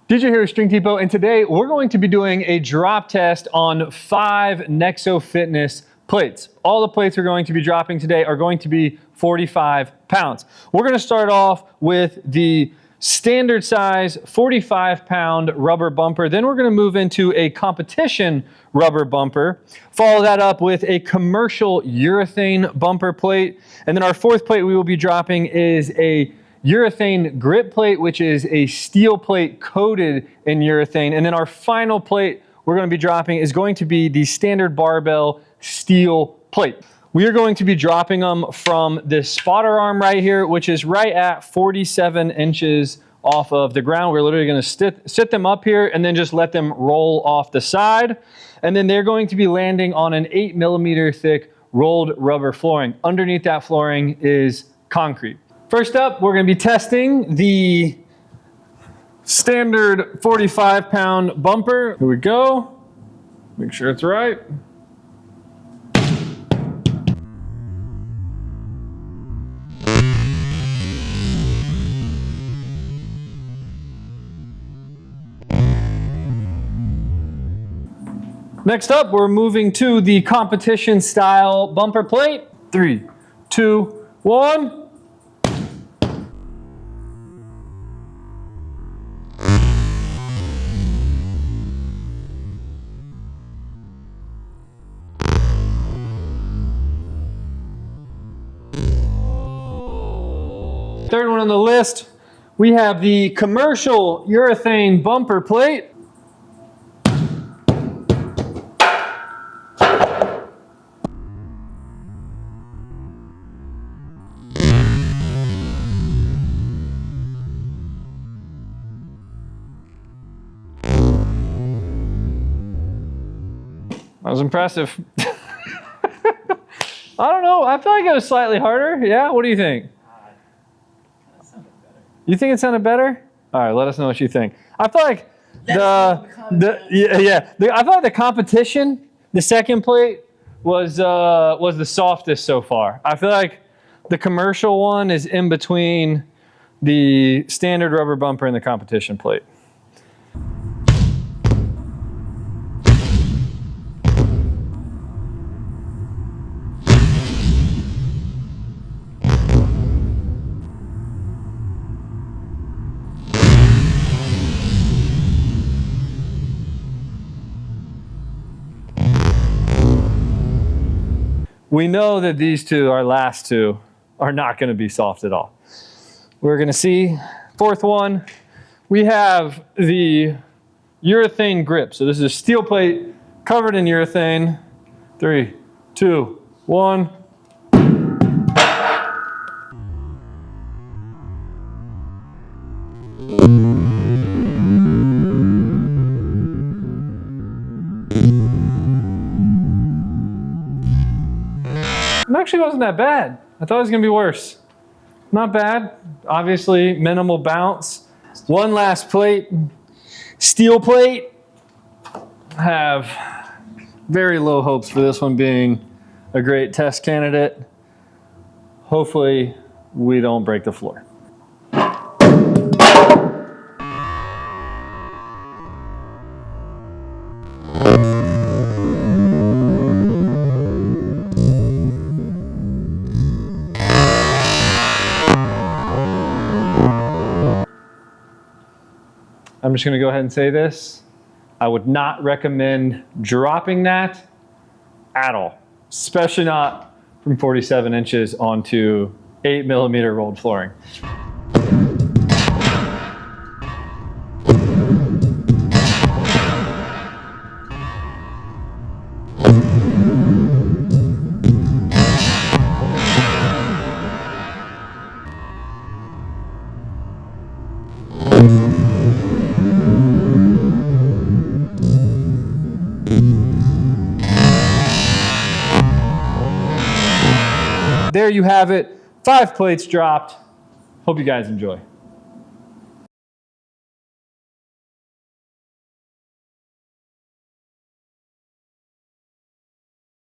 DJ here at String Depot, and today we're going to be doing a drop test on 5 NEXO Fitness plates. All the plates we're going to be dropping today are going to be 45 pounds. We're going to start off with the standard size 45-pound rubber bumper. Then we're going to move into a competition rubber bumper. Follow that up with a commercial urethane bumper plate. And then our fourth plate we will be dropping is a urethane grip plate, which is a steel plate coated in urethane. And then our final plate we're going to be dropping is going to be the standard barbell steel plate. We are going to be dropping them from this spotter arm right here, which is right at 47 inches off of the ground. We're literally going to sit them up here and then just let them roll off the side. And then they're going to be landing on an 8mm thick rolled rubber flooring. Underneath that flooring is concrete. First up, we're going to be testing the standard 45-pound bumper. Here we go. Make sure it's right. Next up, we're moving to the competition style bumper plate. 3, 2, 1. Third one on the list, we have the commercial urethane bumper plate. That was impressive. I don't know, I feel like it was slightly harder. Yeah, what do you think? You think it sounded better? All right, let us know what you think. I feel like I feel like the competition, the second plate was the softest so far. I feel like the commercial one is in between the standard rubber bumper and the competition plate. We know that these two, our last two, are not going to be soft at all. We're going to see. Fourth one, we have the urethane grip. So this is a steel plate covered in urethane. 3, 2, 1. It actually wasn't that bad. I thought it was gonna be worse. Not bad. Obviously, minimal bounce. One last plate. Steel plate. I have very low hopes for this one being a great test candidate. Hopefully, we don't break the floor. I'm just going to go ahead and say this. I would not recommend dropping that at all, especially not from 47 inches onto 8mm rolled flooring. There you have it, 5 plates dropped. Hope you guys enjoy.